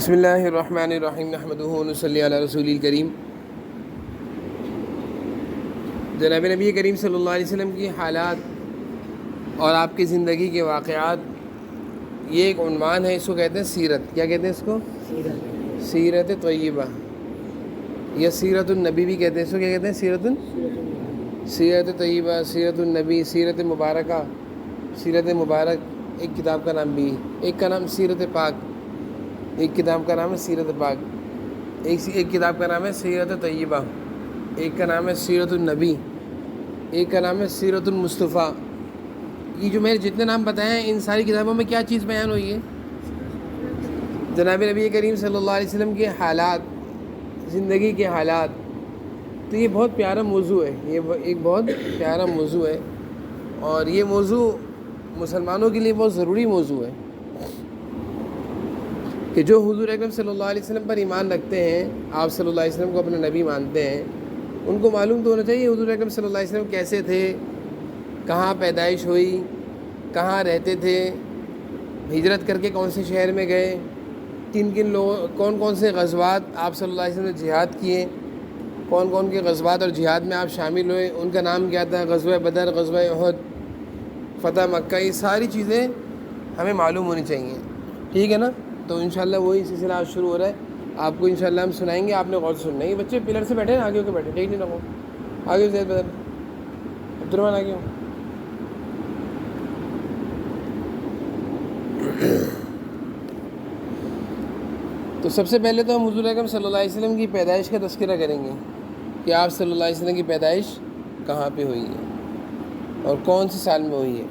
بسم اللہ الرحمن الرحیم نحمدہ و نصلی علی رسول الکریم۔ جناب نبی کریم صلی اللہ علیہ وسلم کی حالات اور آپ کی زندگی کے واقعات، یہ ایک عنوان ہے، اس کو کہتے ہیں سیرت۔ کیا کہتے ہیں اس کو؟ سیرت طیبہ یا سیرت النبی بھی کہتے ہیں اس کو۔ کیا کہتے ہیں؟ سیرت طیبہ، سیرت النبی، سیرت مبارکہ، سیرت مبارک ایک کتاب کا نام بھی، ایک کا نام سیرت پاک، ایک کتاب کا نام ہے سیرت پاک، ایک کتاب کا نام ہے سیرت طیبہ، ایک کا نام ہے سیرت النبی، ایک کا نام ہے سیرت المصطفیٰ۔ یہ جو میں نے جتنے نام بتائے ہیں، ان ساری کتابوں میں کیا چیز بیان ہوئی ہے؟ جناب نبی کریم صلی اللہ علیہ وسلم کے حالات، زندگی کے حالات۔ تو یہ بہت پیارا موضوع ہے، یہ ایک بہت پیارا موضوع ہے، اور یہ موضوع مسلمانوں کے لیے بہت ضروری موضوع ہے کہ جو حضور اکرم صلی اللہ علیہ وسلم پر ایمان رکھتے ہیں، آپ صلی اللہ علیہ وسلم کو اپنا نبی مانتے ہیں، ان کو معلوم تو ہونا چاہیے حضور اکرم صلی اللہ علیہ وسلم کیسے تھے، کہاں پیدائش ہوئی، کہاں رہتے تھے، ہجرت کر کے کون سے شہر میں گئے، کن لوگوں، کون سے غزوات آپ صلی اللہ علیہ وسلم نے جہاد کیے، کون کے غزوات اور جہاد میں آپ شامل ہوئے، ان کا نام کیا تھا، غزوہ بدر، غزوہ احد، فتح مکہ، یہ ساری چیزیں ہمیں معلوم ہونی چاہیے، ٹھیک ہے نا؟ تو انشاءاللہ وہی سلسلہ آج شروع ہو رہا ہے، آپ کو انشاءاللہ ہم سنائیں گے، آپ نے غور سے سننا ہے۔ یہ بچے پلر سے بیٹھے ہیں، آگے ہو کے بیٹھے، ٹھیک نہیں رکھو، آگے زید بدر، عبدالرحمن آگے ہو۔ تو سب سے پہلے تو ہم حضور اکرم صلی اللہ علیہ وسلم کی پیدائش کا تذکرہ کریں گے کہ آپ صلی اللہ علیہ وسلم کی پیدائش کہاں پہ ہوئی ہے اور کون سے سال میں ہوئی ہے۔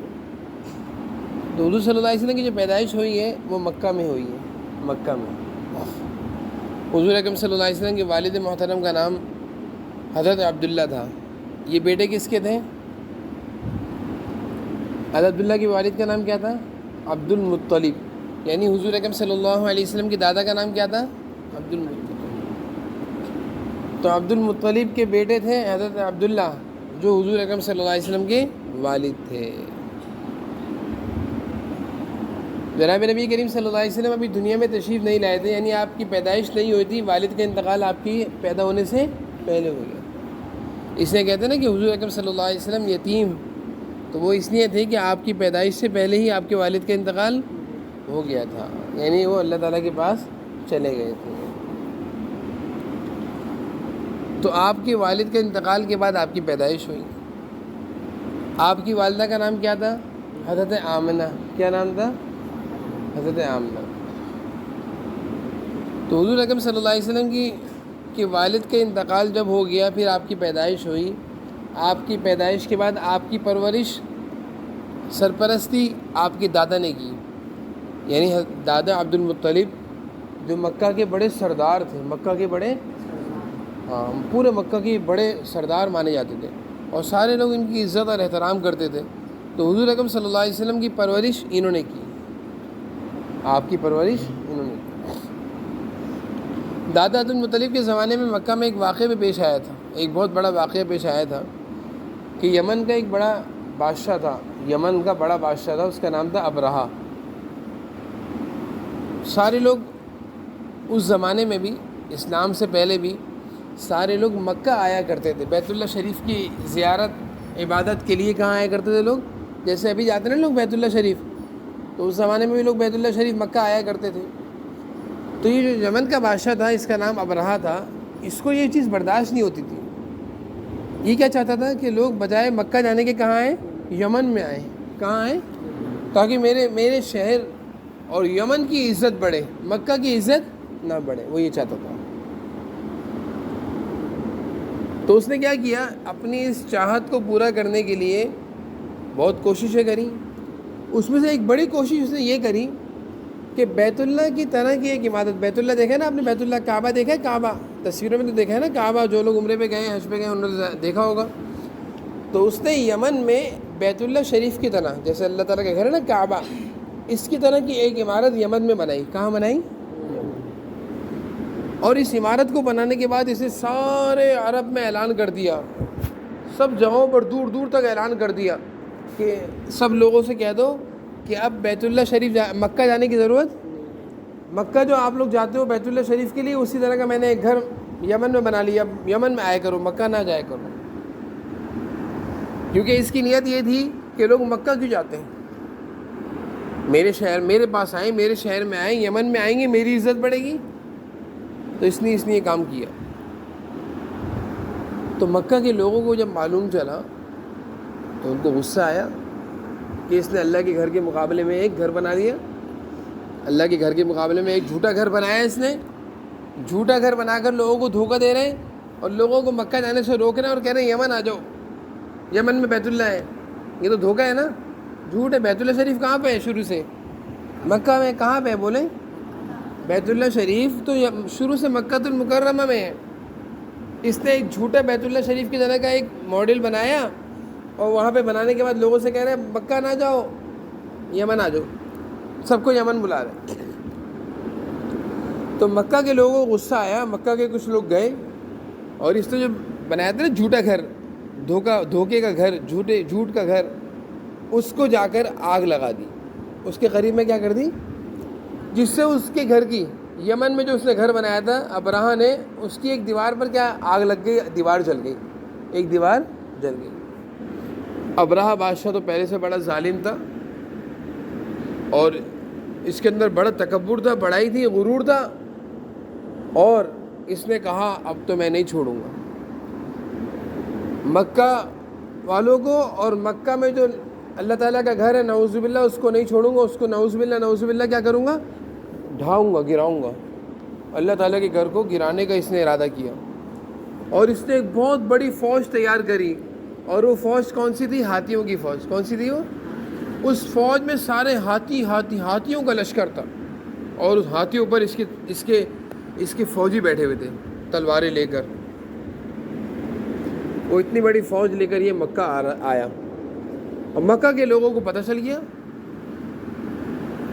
تو حضور صلی اللہ علیہ وسلم کی جو پیدائش ہوئی ہے وہ مکہ میں ہوئی ہے، مکہ میں۔ حضور اکرم صلی اللہ علیہ وسلم کے والد محترم کا نام حضرت عبداللہ تھا۔ یہ بیٹے کس کے تھے؟ حضرت عبداللہ کے والد کا نام کیا تھا؟ عبد المطلب، یعنی حضور اکرم صلی اللہ علیہ وسلم کے دادا کا نام کیا تھا؟ عبد المطلب۔ تو عبد المطلب کے بیٹے تھے حضرت عبداللہ، جو حضور اکرم صلی اللہ علیہ وسلم کے والد تھے۔ جناب نبی کریم صلی اللہ علیہ وسلم ابھی دنیا میں تشریف نہیں لائے تھے، یعنی آپ کی پیدائش نہیں ہوئی تھی، والد کا انتقال آپ کی پیدا ہونے سے پہلے ہو گیا۔ اس لیے کہتے ہیں نا کہ حضور اکرم صلی اللہ علیہ وسلم یتیم، تو وہ اس لیے تھے کہ آپ کی پیدائش سے پہلے ہی آپ کے والد کا انتقال ہو گیا تھا، یعنی وہ اللہ تعالیٰ کے پاس چلے گئے تھے۔ تو آپ کے والد کے انتقال کے بعد آپ کی پیدائش ہوئی۔ آپ کی والدہ کا نام کیا تھا؟ حضرت آمنہ۔ کیا نام تھا؟ حضرت آمنہ۔ تو حضور اکرم صلی اللہ علیہ وسلم کے والد کا انتقال جب ہو گیا، پھر آپ کی پیدائش ہوئی۔ آپ کی پیدائش کے بعد آپ کی پرورش، سرپرستی آپ کے دادا نے کی، یعنی دادا عبد المطلب، جو مکہ کے بڑے سردار تھے، مکہ کے بڑے، پورے مکہ کے بڑے سردار مانے جاتے تھے، اور سارے لوگ ان کی عزت اور احترام کرتے تھے۔ تو حضور اکرم صلی اللہ علیہ وسلم کی پرورش انہوں نے کی، آپ کی پرورش انہوں نے کی۔ دادا عبد المطلب کے زمانے میں مکہ میں ایک واقعہ بھی پیش آیا تھا، ایک بہت بڑا واقعہ پیش آیا تھا کہ یمن کا ایک بڑا بادشاہ تھا، یمن کا بڑا بادشاہ تھا، اس کا نام تھا ابرہہ۔ سارے لوگ اس زمانے میں بھی، اسلام سے پہلے بھی، سارے لوگ مکہ آیا کرتے تھے، بیت اللہ شریف کی زیارت عبادت کے لیے۔ کہاں آیا کرتے تھے لوگ؟ جیسے ابھی جاتے ہیں نا لوگ بیت اللہ شریف، تو اس زمانے میں بھی لوگ بیت اللہ شریف مکہ آیا کرتے تھے۔ تو یہ جو یمن کا بادشاہ تھا، اس کا نام ابرہہ تھا، اس کو یہ چیز برداشت نہیں ہوتی تھی۔ یہ کیا چاہتا تھا کہ لوگ بجائے مکہ جانے کے کہاں آئیں؟ یمن میں آئیں۔ کہاں آئیں؟ تاکہ میرے شہر اور یمن کی عزت بڑھے، مکہ کی عزت نہ بڑھے، وہ یہ چاہتا تھا۔ تو اس نے کیا کیا؟ اپنی اس چاہت کو پورا کرنے کے لیے بہت کوششیں کریں۔ اس میں سے ایک بڑی کوشش اس نے یہ کری کہ بیت اللہ کی طرح کی ایک عبادت، بیت اللہ دیکھا ہے نا آپ نے، بیت اللہ، کعبہ دیکھا ہے، کعبہ تصویروں میں تو دیکھا ہے نا، کعبہ جو لوگ عمرے پہ گئے ہیں، حج پہ گئے ہیں، انہوں نے دیکھا ہوگا۔ تو اس نے یمن میں بیت اللہ شریف کی طرح، جیسے اللہ تعالیٰ کا گھر ہے نا کعبہ، اس کی طرح کی ایک عمارت یمن میں بنائی۔ کہاں بنائی؟ اور اس عمارت کو بنانے کے بعد اسے سارے عرب میں اعلان کر دیا، سب جگہوں پر دور دور تک اعلان کر دیا کہ سب لوگوں سے کہہ دو کہ اب بیت اللہ شریف مکہ جانے کی ضرورت مکہ جو آپ لوگ جاتے ہو بیت اللہ شریف کے لیے، اسی طرح کا میں نے ایک گھر یمن میں بنا لیا، اب یمن میں آیا کرو، مکہ نہ جایا کرو، کیونکہ اس کی نیت یہ تھی کہ لوگ مکہ کیوں جاتے ہیں، میرے شہر میرے پاس آئیں، میرے شہر میں آئیں، یمن میں آئیں گے میری عزت بڑھے گی، تو اس نے یہ کام کیا۔ تو مکہ کے لوگوں کو جب معلوم چلا تو ان کو غصہ آیا کہ اس نے اللہ کے گھر کے مقابلے میں ایک گھر بنا دیا، اللہ کے گھر کے مقابلے میں ایک جھوٹا گھر بنایا، اس نے جھوٹا گھر بنا کر لوگوں کو دھوکہ دے رہے ہیں اور لوگوں کو مکہ جانے سے روک رہے ہیں اور کہہ رہے ہیں یمن آ جاؤ، یمن میں بیت اللہ ہے۔ یہ تو دھوکہ ہے نا، جھوٹ ہے۔ بیت اللہ شریف کہاں پہ ہے شروع سے؟ مکہ میں۔ کہاں پہ ہے بولیں؟ بیت اللہ شریف تو شروع سے مکہ المکرمہ میں ہے۔ اس نے ایک جھوٹا بیت اللہ شریف کی طرح کا ایک ماڈل بنایا اور وہاں پہ بنانے کے بعد لوگوں سے کہہ رہے ہیں مکہ نہ جاؤ، یمن آ جاؤ، سب کو یمن بلا رہے۔ تو مکہ کے لوگوں کو غصہ آیا، مکہ کے کچھ لوگ گئے اور اس نے جو بنایا تھا نا جھوٹا گھر، دھوکے کا گھر، جھوٹ کا گھر، اس کو جا کر آگ لگا دی، اس کے قریب میں کیا کر دی، جس سے اس کے گھر کی، یمن میں جو اس نے گھر بنایا تھا ابرہہ نے، اس کی ایک دیوار پر کیا آگ لگ گئی، دیوار جل گئی، ایک دیوار جل گئی۔ ابرہہ بادشاہ تو پہلے سے بڑا ظالم تھا اور اس کے اندر بڑا تکبر تھا، بڑائی تھی، غرور تھا، اور اس نے کہا اب تو میں نہیں چھوڑوں گا مکہ والوں کو، اور مکہ میں جو اللہ تعالیٰ کا گھر ہے نعوذ باللہ اس کو نہیں چھوڑوں گا، اس کو نعوذ باللہ کیا کروں گا، ڈھاؤں گا، گراؤں گا۔ اللہ تعالیٰ کے گھر کو گرانے کا اس نے ارادہ کیا اور اس نے ایک بہت بڑی فوج تیار کری، اور وہ فوج کون سی تھی؟ ہاتھیوں کی فوج۔ کون سی تھی وہ؟ اس فوج میں سارے ہاتھیوں کا لشکر تھا، اور اس ہاتھیوں پر اس کے فوجی بیٹھے ہوئے تھے تلواریں لے کر۔ وہ اتنی بڑی فوج لے کر یہ مکہ آیا، اور مکہ کے لوگوں کو پتہ چل گیا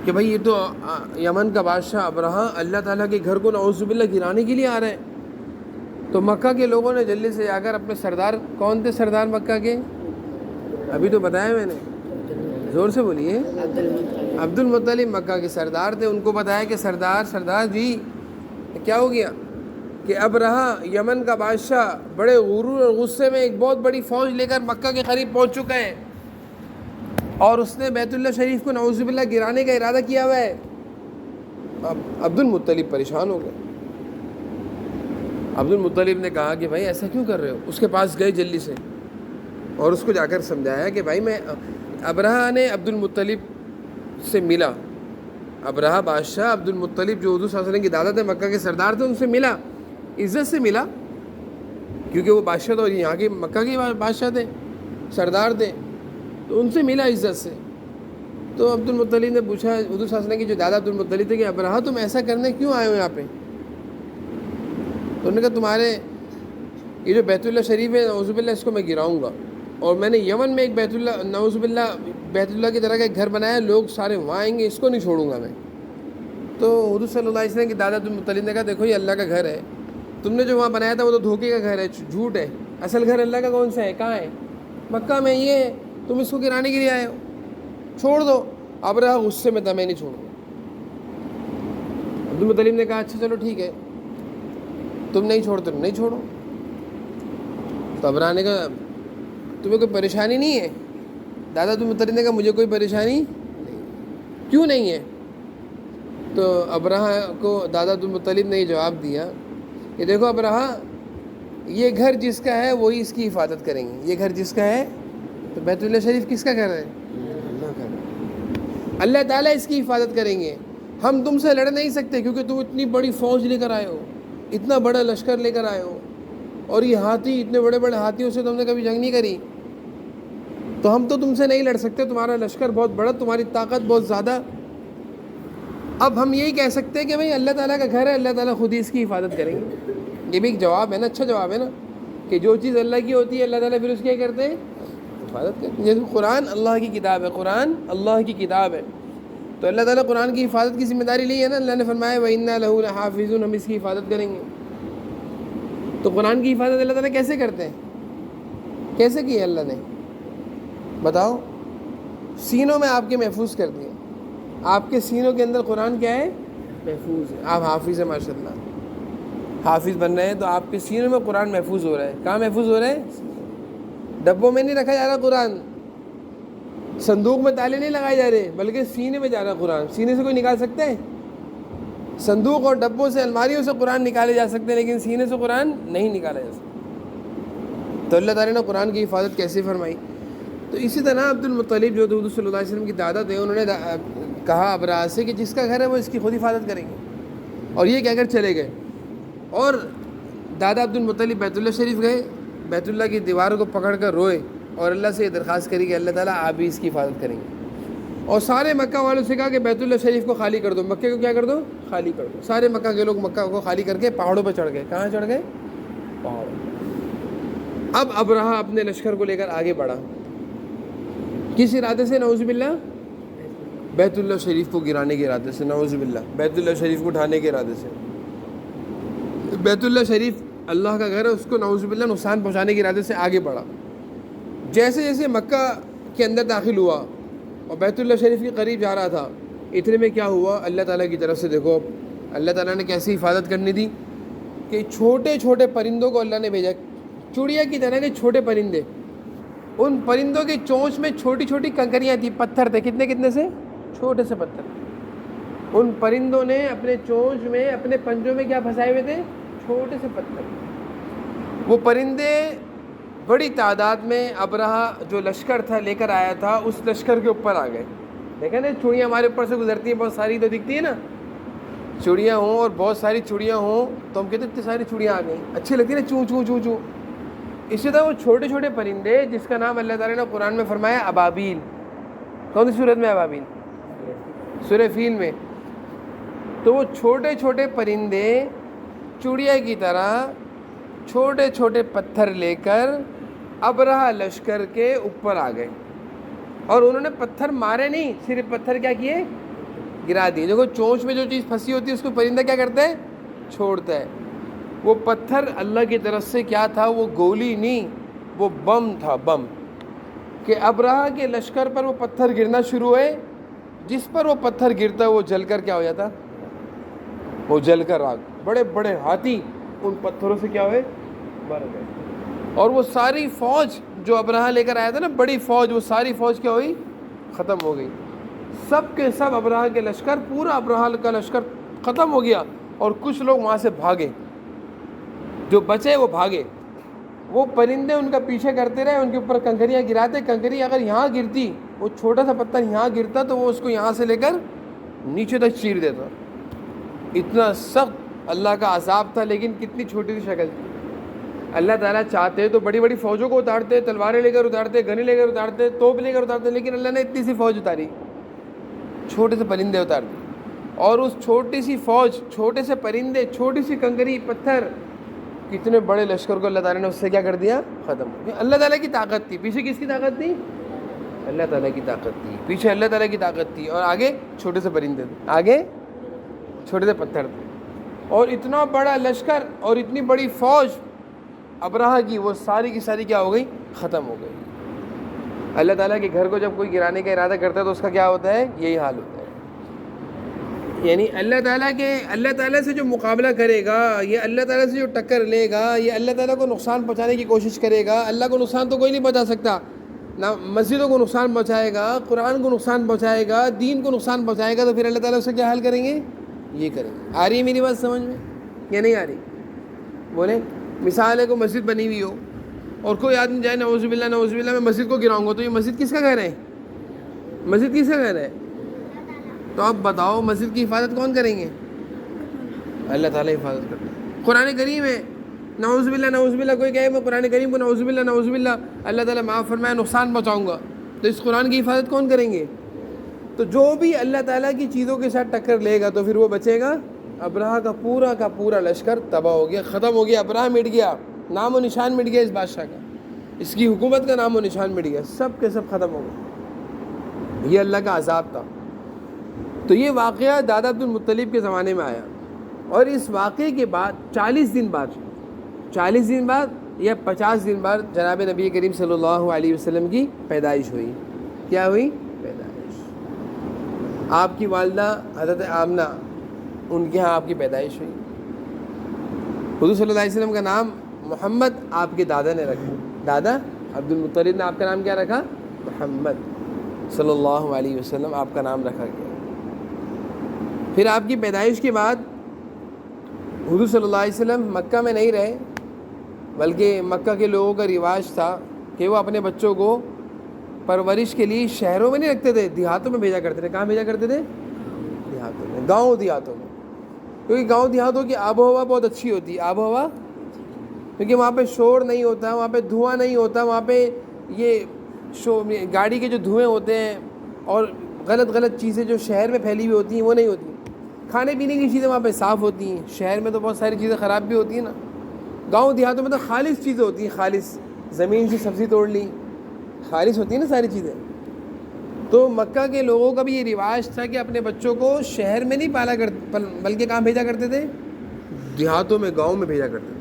کہ بھائی یہ تو یمن کا بادشاہ ابرہہ اللہ تعالیٰ کے گھر کو نعوذ باللہ گرانے کے لیے آ رہے ہیں۔ تو مکہ کے لوگوں نے جلدی سے آ کر اپنے سردار، کون تھے سردار مکہ کے؟ ابھی تو بتایا میں نے، زور سے بولیے۔ عبد المطلب مکہ کے سردار تھے، ان کو بتایا کہ سردار جی کیا ہو گیا کہ ابرہہ یمن کا بادشاہ بڑے غرور اور غصے میں ایک بہت بڑی فوج لے کر مکہ کے قریب پہنچ چکا ہے، اور اس نے بیت اللہ شریف کو نعوذ باللہ گرانے کا ارادہ کیا ہوا ہے۔ اب عبد المطلب پریشان ہو گئے۔ عبد المطلب نے کہا کہ بھائی ایسا کیوں کر رہے ہو؟ اس کے پاس گئے جلدی سے اور اس کو جا کر سمجھایا کہ بھائی میں، ابرہہ نے عبد المطلب سے ملا، ابرہہ بادشاہ عبد المطلب جو حضور صلی اللہ علیہ وسلم کی دادا تھے، مکہ کے سردار تھے، ان سے ملا، عزت سے ملا، کیونکہ وہ بادشاہ تو یہاں کے مکہ کے بادشاہ تھے، سردار تھے، تو ان سے ملا عزت سے۔ تو عبد المطلب نے پوچھا حضور صلی اللہ علیہ وسلم کی جو دادا عبد المطلب تھے کہ ابرہہ تم ایسا کرنے کیوں آئے ہو یہاں پہ؟ تو انہوں نے کہا تمہارے یہ جو بیت اللہ شریف ہے نعوذ باللہ اس کو میں گراؤں گا، اور میں نے یمن میں ایک بیت اللہ نعوذ باللہ بیت اللہ کی طرح کا ایک گھر بنایا، لوگ سارے وہاں آئیں گے، اس کو نہیں چھوڑوں گا میں۔ تو حضور صلی اللہ علیہ وسلم کی دادا عبد المطلب نے کہا دیکھو یہ اللہ کا گھر ہے، تم نے جو وہاں بنایا تھا وہ تو دھوکے کا گھر ہے، جھوٹ ہے، اصل گھر اللہ کا کون سا ہے؟ کہاں ہے؟ مکہ میں، یہ ہے، تم اس کو گرانے کے لیے آئے ہو، چھوڑ دو۔ ابرہہ غصے میں تھا، میں نہیں چھوڑوں گا۔ عبد المطلب نے کہا اچھا چلو ٹھیک ہے، تم نہیں چھوڑتے تم نہیں چھوڑو۔ تو ابرہہ نے کہا تمہیں کوئی پریشانی نہیں ہے؟ دادا عبد المطلب نے کہا مجھے کوئی پریشانی نہیں۔ کیوں نہیں ہے؟ تو ابرہہ کو دادا عبد المطلب نے یہ جواب دیا کہ دیکھو ابرہہ، یہ گھر جس کا ہے وہی اس کی حفاظت کریں گے، یہ گھر جس کا ہے، تو بیت اللہ شریف کس کا گھر ہے؟ اللہ تعالیٰ اس کی حفاظت کریں گے، ہم تم سے لڑ نہیں سکتے کیونکہ تم اتنی بڑی فوج لے کر آئے ہو، اتنا بڑا لشکر لے کر آئے ہو، اور یہ ہاتھی، اتنے بڑے بڑے ہاتھیوں سے تم نے کبھی جنگ نہیں کری، تو ہم تو تم سے نہیں لڑ سکتے، تمہارا لشکر بہت بڑا، تمہاری طاقت بہت زیادہ۔ اب ہم یہی کہہ سکتے ہیں کہ بھائی اللہ تعالیٰ کا گھر ہے، اللہ تعالیٰ خود ہی اس کی حفاظت کریں گے۔ یہ بھی ایک جواب ہے نا، اچھا جواب ہے نا، کہ جو چیز اللہ کی ہوتی ہے اللہ تعالیٰ پھر اس کی کیا کرتے ہیں؟ حفاظت کرتے ہیں۔ جیسے قرآن اللہ کی کتاب ہے، قرآن اللہ کی کتاب ہے، تو اللہ تعالیٰ قرآن کی حفاظت کی ذمہ داری لی ہے نا، اللہ نے فرمایا وَإِنَّا لَهُ لَحَافِظُونَ، ہم اس کی حفاظت کریں گے۔ تو قرآن کی حفاظت اللہ تعالیٰ کیسے کرتے ہیں؟ کیسے کی ہے اللہ نے؟ بتاؤ۔ سینوں میں آپ کے محفوظ کر دیا، آپ کے سینوں کے اندر قرآن کیا ہے؟ محفوظ ہے. آپ حافظ ہیں ماشاء اللہ, حافظ بن رہے ہیں تو آپ کے سینے میں قرآن محفوظ ہو رہا ہے. کہاں محفوظ ہو رہا ہے؟ ڈبوں میں نہیں رکھا جا رہا قرآن, صندوق میں تالے نہیں لگائے جا رہے, بلکہ سینے میں جا رہا قرآن. سینے سے کوئی نکال سکتے ہیں؟ صندوق اور ڈبوں سے, الماریوں سے قرآن نکالے جا سکتے ہیں, لیکن سینے سے قرآن نہیں نکالا جا سکتا. تو اللہ تعالیٰ نے قرآن کی حفاظت کیسے فرمائی؟ تو اسی طرح عبد المطلب جو حضور صلی اللہ علیہ وسلم کی دادا تھے, انہوں نے کہا ابراہ سے کہ جس کا گھر ہے وہ اس کی خود حفاظت کریں گے, اور یہ کہہ کر چلے گئے. اور دادا عبد المطلب بیت اللہ شریف گئے, بیت اللہ کی دیواروں کو پکڑ کر روئے اور اللہ سے یہ درخواست کری کہ اللہ تعالیٰ آپ بھی اس کی حفاظت کریں گے. اور سارے مکہ والوں سے کہا کہ بیت اللہ شریف کو خالی کر دو, مکے کو کیا کر دو؟ خالی کر دو. سارے مکہ کے لوگ مکہ کو خالی کر کے پہاڑوں پہ چڑھ گئے. کہاں چڑھ گئے؟ پہاڑوں. اب ابراہ اپنے لشکر کو لے کر آگے بڑھا. کس ارادے سے؟ نعوذ باللہ بیت اللہ شریف کو گرانے کے ارادے سے, نعوذ باللہ بیت اللہ شریف کو اٹھانے کے ارادے سے. بیت اللہ شریف اللہ کا گھر ہے, اس کو نعوذ باللہ نقصان پہنچانے کے ارادے سے آگے بڑھا. جیسے جیسے مکہ کے اندر داخل ہوا اور بیت اللہ شریف کے قریب جا رہا تھا, اتنے میں کیا ہوا؟ اللہ تعالیٰ کی طرف سے دیکھو اللہ تعالیٰ نے کیسی حفاظت کرنی تھی کہ چھوٹے چھوٹے پرندوں کو اللہ نے بھیجا, چڑیا کی طرح کے چھوٹے پرندے. ان پرندوں کی چونچ میں چھوٹی چھوٹی کنکریاں تھیں, پتھر تھے. کتنے سے؟ چھوٹے سے پتھر. ان پرندوں نے اپنے چونچ میں, اپنے پنجوں میں کیا پھنسائے ہوئے تھے؟ چھوٹے سے پتھر. وہ پرندے بڑی تعداد میں ابراہ جو لشکر تھا لے کر آیا تھا, اس لشکر کے اوپر آ گئے. دیکھیں نا, چڑیاں ہمارے اوپر سے گزرتی ہیں, بہت ساری تو دکھتی ہے نا, چڑیاں ہوں اور بہت ساری چڑیاں ہوں تو ہم کہتے ہیں اتنی ساری چڑیاں آ گئیں, اچھی لگتی ہے نا, چوں چوں چوں چوں. اسی طرح وہ چھوٹے چھوٹے پرندے جس کا نام اللہ تعالیٰ نے قرآن میں فرمایا ابابیل. کون سی صورت میں ابابیل؟ سورہ فیل میں. تو وہ چھوٹے چھوٹے پرندے چڑیا کی طرح چھوٹے چھوٹے پتھر لے کر ابراہ لشکر کے اوپر آ گئے. اور انہوں نے پتھر مارے نہیں, صرف پتھر کیا کیے؟ گرا دیے. دیکھو چونچ میں جو چیز پھنسی ہوتی ہے اس کو پرندہ کیا کرتا ہے؟ چھوڑتا ہے. وہ پتھر اللہ کی طرف سے کیا تھا؟ وہ گولی نہیں, وہ بم تھا, بم. کہ ابراہ کے لشکر پر وہ پتھر گرنا شروع ہوئے, جس پر وہ پتھر گرتا وہ جل کر کیا ہو جاتا؟ وہ جل کر آگ. بڑے بڑے ہاتھی ان پتھروں سے کیا ہوئے؟ مر گئے. اور وہ ساری فوج جو ابراہ لے کر آیا تھا نا, بڑی فوج, وہ ساری فوج کیا ہوئی؟ ختم ہو گئی. سب کے سب ابراہ کے لشکر, پورا ابراہ کا لشکر ختم ہو گیا. اور کچھ لوگ وہاں سے بھاگے, جو بچے وہ بھاگے. وہ پرندے ان کا پیچھے کرتے رہے, ان کے اوپر کنکریاں گراتے. کنکری اگر یہاں گرتی, وہ چھوٹا سا پتھر یہاں گرتا تو وہ اس کو یہاں سے لے کر نیچے تک چیر دیتا. اتنا سخت اللہ کا عذاب تھا, لیکن کتنی چھوٹی سی شکل تھی. اللہ تعالیٰ چاہتے تو بڑی بڑی فوجوں کو اتارتے, تلواریں لے کر اتارتے, گنے لے کر اتارتے, توپ لے کر اتارتے, لیکن اللہ نے اتنی سی فوج اتاری, چھوٹے سے پرندے اتار دی. اور اس چھوٹی سی فوج, چھوٹے سے پرندے, چھوٹی سی کنکری, پتھر, کتنے بڑے لشکر کو اللہ تعالیٰ نے اس سے کیا کر دیا؟ ختم ہو گیا. اللہ تعالیٰ کی طاقت تھی. پیچھے کس کی طاقت تھی؟ اللہ تعالیٰ کی طاقت تھی. پیچھے اللہ تعالیٰ کی طاقت تھی, اور آگے چھوٹے سے پرندے تھے, آگے چھوٹے سے پتھر تھے. اور اتنا بڑا لشکر اور اتنی بڑی فوج ابراہ کی, وہ ساری کی ساری کیا ہو گئی؟ ختم ہو گئی. اللہ تعالیٰ کے گھر کو جب کوئی گرانے کا ارادہ کرتا ہے تو اس کا کیا ہوتا ہے؟ یہی حال ہوتا ہے. یعنی اللہ تعالیٰ سے جو مقابلہ کرے گا, یہ اللہ تعالیٰ سے جو ٹکر لے گا, یہ اللہ تعالیٰ کو نقصان پہنچانے کی کوشش کرے گا. اللہ کو نقصان تو کوئی نہیں پہنچا سکتا, نہ مسجدوں کو نقصان پہنچائے گا, قرآن کو نقصان پہنچائے گا, دین کو نقصان پہنچائے گا, تو پھر اللہ تعالیٰ سے کیا حل کریں گے؟ یہ کریں گے. آ رہی ہے میری بات سمجھ میں یا نہیں آ رہی؟ بولیں. مثال ہے, کو مسجد بنی ہوئی ہو اور کوئی آدمی جائے نعوذ باللہ میں مسجد کو گراؤں گا, تو یہ مسجد کس کا گھر ہے؟ مسجد کس کا گھر ہے؟ تو آپ بتاؤ مسجد کی حفاظت کون کریں گے؟ اللہ تعالیٰ حفاظت کرتے ہیں. قرآن کریم ہے, نعوذ باللہ کوئی کہے میں قرآن کریم کو نعوذ باللہ اللہ تعالیٰ معاف فرمائے نقصان پہنچاؤں گا, تو اس قرآن کی حفاظت کون کریں گے؟ تو جو بھی اللہ تعالیٰ کی چیزوں کے ساتھ ٹکر لے گا تو پھر وہ بچے گا. ابراہ کا پورا لشکر تباہ ہو گیا, ختم ہو گیا. ابراہ مٹ گیا, نام و نشان مٹ گیا اس بادشاہ کا, اس کی حکومت کا نام و نشان مٹ گیا, سب کے سب ختم ہو گئے. یہ اللہ کا عذاب تھا. تو یہ واقعہ دادا عبد المطلب کے زمانے میں آیا, اور اس واقعے کے بعد 40 دن بعد یا 50 دن بعد جناب نبی کریم صلی اللہ علیہ وسلم کی پیدائش ہوئی. کیا ہوئی؟ پیدائش. آپ کی والدہ حضرت آمنہ ان کے ہاں آپ کی پیدائش ہوئی. حضور صلی اللہ علیہ وسلم کا نام محمد آپ کے دادا نے رکھا. دادا عبد المطلب نے آپ کا نام کیا رکھا؟ محمد صلی اللہ علیہ وسلم آپ کا نام رکھا گیا. پھر آپ کی پیدائش کے بعد حضور صلی اللہ علیہ وسلم مکہ میں نہیں رہے، بلکہ مکہ کے لوگوں کا رواج تھا کہ وہ اپنے بچوں کو پرورش کے لیے شہروں میں نہیں رکھتے تھے، دیہاتوں میں بھیجا کرتے تھے. کہاں بھیجا کرتے تھے؟ دیہاتوں میں، گاؤں دیہاتوں میں. کیونکہ گاؤں دیہاتوں کی آب و ہوا بہت اچھی ہوتی ہے. آب و ہوا کیونکہ وہاں پہ شور نہیں ہوتا، وہاں پہ دھواں نہیں ہوتا، وہاں پہ یہ گاڑی کے جو دھوئیں ہوتے ہیں اور غلط غلط چیزیں جو شہر میں پھیلی ہوئی ہوتی ہیں وہ نہیں ہوتی. کھانے پینے کی چیزیں وہاں پہ صاف ہوتی ہیں. شہر میں تو بہت ساری چیزیں خراب بھی ہوتی ہیں نا. گاؤں دیہاتوں میں تو خالص چیزیں ہوتی ہیں، خالص زمین سے سبزی توڑ لی، خالص ہوتی ہیں نا ساری چیزیں. تو مکہ کے لوگوں کا بھی یہ رواج تھا کہ اپنے بچوں کو شہر میں نہیں پالا کرتے، بلکہ کہاں بھیجا کرتے تھے؟ دیہاتوں میں، گاؤں میں بھیجا کرتے تھے.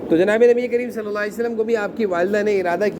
تو جناب نبی کریم صلی اللہ علیہ وسلم کو بھی آپ کی والدہ نے ارادہ کیا